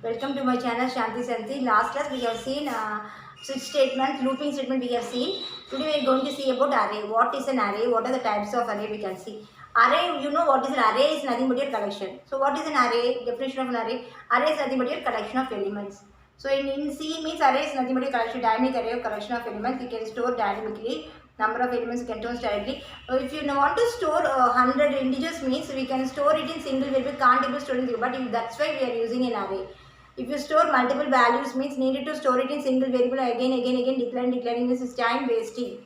Welcome to my channel Shanti Santi. Last class we have seen switch statement, looping statement we have seen. Today we are going to see about array. What is an array? What are the types of array we can see? Array, you know what is an array? Is nothing but your collection. So what is an array? Definition of an array. Array is nothing but your collection of elements. So in C means array is nothing but a collection, dynamic array of collection of elements. You can store dynamically. Number of elements you can store directly. If you want to store 100 integers means we can store it in single variable. Can't able to store in zero. But that's why we are using an array. If you store multiple values means needed to store it in single variable again declaring this is time wasting.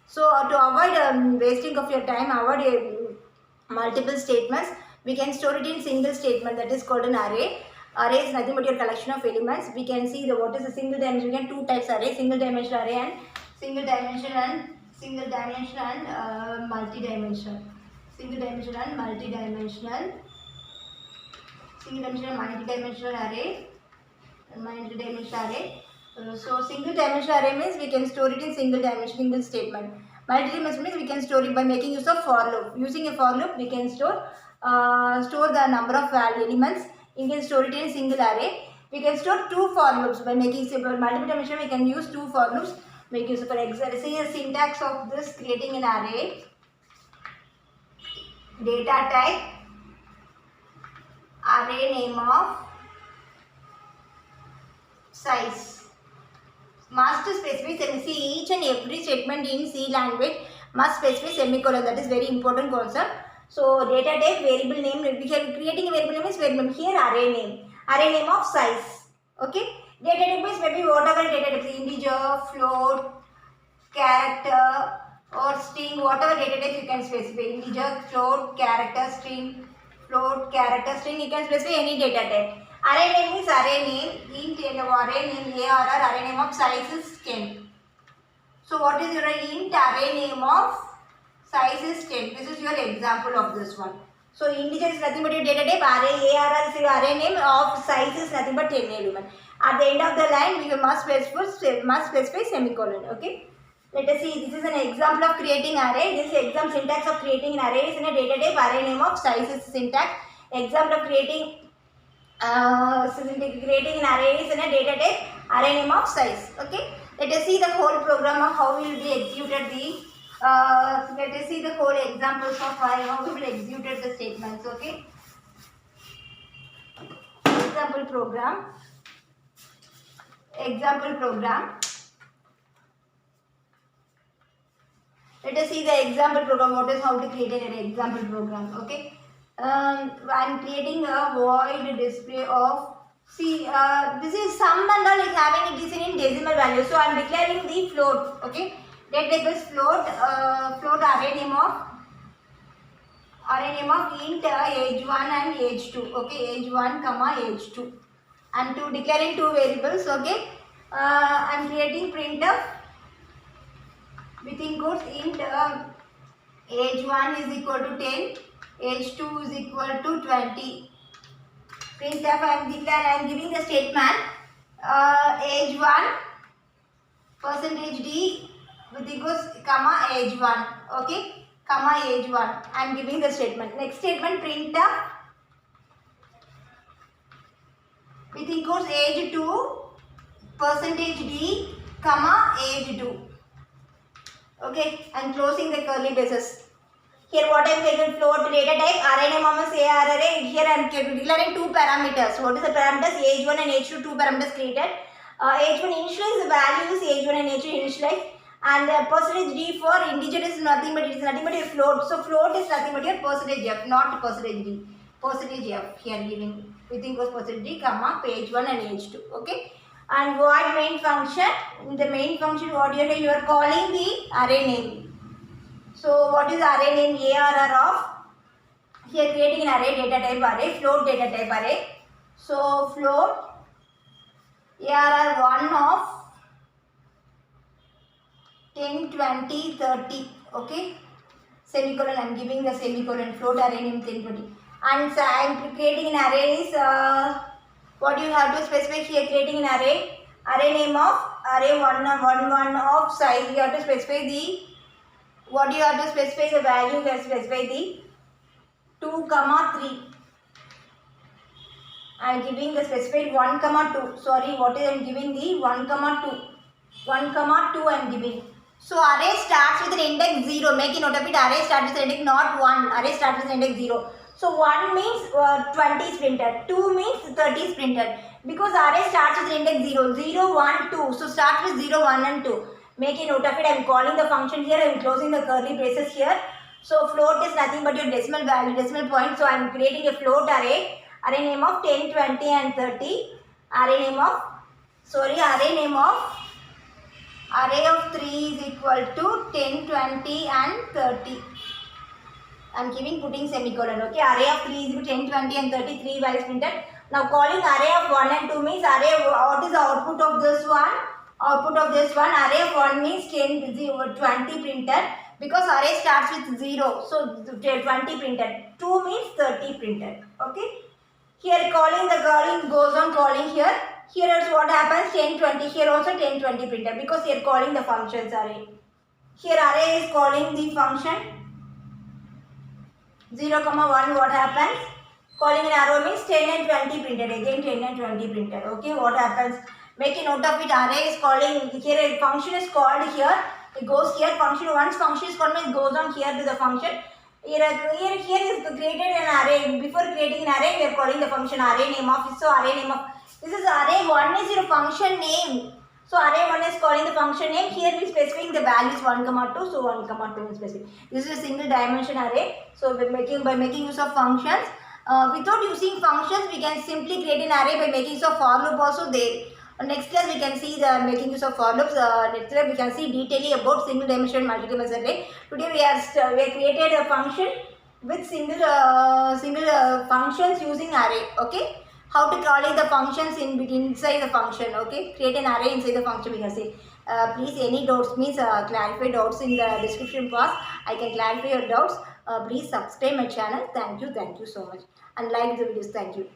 So to avoid wasting of your time, avoid multiple statements, we can store it in single statement, that is called an array. Array is nothing but your collection of elements. We can see the what is a single dimension. We can two types array, single dimensional array and single dimension and multi-dimensional. Single dimensional and multi-dimensional. Single dimensional and multi-dimensional array. Multi-dimensional array. So single dimensional array means we can store it in single dimension, single statement. Multi-dimensional means we can store it by making use of for loop. Using a for loop, we can store the number of elements. We can store it in single array. We can store two for loops by making simple multiple dimension. We can use two for loops. Make use of for example. See the syntax of this creating an array. Data type. Array name of size. Must specify semicolon. See, each and every statement in C language must specify semicolon. That is very important concept. So data type, variable name. We are creating a variable name is variable name. Here array name. Array name of size. Okay. Data type is maybe whatever data type. Integer, float, character or string. Whatever data type you can specify. Integer, float, character, string, float, character, string. You can specify any data type. Array name is array name, int and array name ARR, array name of size is 10. So what is your int array name of size is 10. This is your example of this one. So integer is nothing but your data type, array ARR is your array name of size is nothing but 10 element. At the end of the line we must specify semicolon. Okay. Let us see, this is an example of creating array. This is example syntax of creating an array is in a data type, array name of size is syntax. Example of creating creating an array is in a data type, array name of size. Okay. Let us see the whole program of how we will be executed the let us see the whole examples of how we will execute the statements. Okay. Example program. Let us see the example program. What is how to create an example program? Okay. I am creating a void display of, see this is sum and all is having it is in decimal value. So I am declaring the float. Okay. Data type is float. Float array name of int age1 and age2. Okay. Age1 comma age2. I am declaring two variables. Okay. I am creating printf within quotes int age1 is equal to 10. H2 is equal to 20. Printf I am giving the statement age1 percentage d with equals comma age1. Okay, comma age1. I am giving the statement. Next statement printf with equals age2 percentage d comma age2. Okay, I am closing the curly braces. Here what I am taking float data type, array name of array. Here I am declaring two parameters. What is the parameters? Age1 and age2, two parameters created. Age1 initialize the values, age1 and age2 initialize. And percentage d for integer is nothing but it is nothing but your float. So float is nothing but your percentage f, not percentage d. Percentage f here giving within goes percentage d comma page 1 and age2. Okay. And void main function. In the main function what you are calling the array name. So what is array name ARR of? Here creating an array data type array, float data type array. So float ARR 1 of 10, 20, 30. Okay. Semicolon, I am giving the semicolon, float array name 10, 20. And so I am creating an array is what you have to specify here, creating an array. Array name of array 1 of size. You have to specify the what you have to specify the value, you have to specify the 2, 3 I am giving the specified 1 comma 2. Sorry, what is I am giving the 1 comma 2. 1 comma 2 I am giving. So array starts with an index 0. Make a note of it. Array starts with an index not 1. Array starts with an index 0. So 1 means 20 is printed. 2 means 30 is printed. Because array starts with an index 0. 0, 1, 2. So start with 0, 1 and 2. Make a note of it. I am calling the function here. I am closing the curly braces here. So float is nothing but your decimal value, decimal point. So I am creating a float array. Array name of 10, 20 and 30. Array name of 3 is equal to 10, 20 and 30. I am putting semicolon. Okay, array of 3 is equal to 10, 20 and 30. 3 values printed. Now calling array of 1 and 2 means array. What is the output of this one? Output of this one, array of 1 means 10, 20 printed. Because array starts with 0, so 20 printed. 2 means 30 printed. Okay. Here calling goes on calling here. Here also what happens? 10, 20. Here also 10, 20 printed. Because here calling the functions array. Here array is calling the function. 0, 1 what happens? Calling an arrow means 10 and 20 printed. Again 10 and 20 printed. Okay. What happens? Make a note of it. Array is calling. Here a function is called here. It goes here. Function once function is called, it goes on here to the function. Here is created an array. Before creating an array, we are calling the function array name of. So array name of this is array 1 is your function name. So array 1 is calling the function name. Here we specifying the values 1, 2. So 1, 2 is specific. This is a single dimension array. So by making use of functions, without using functions, we can simply create an array by making use of for loop also there. Next class we can see the making use of for loops. Next class we can see detailing about single dimension multi-dimensional array. Today we have created a function with single functions using array. Okay, how to calling the functions inside the function. Okay, create an array inside the function. We can see. Please any doubts means clarify doubts in the description box. I can clarify your doubts. Please subscribe my channel. Thank you so much, and like the videos. Thank you.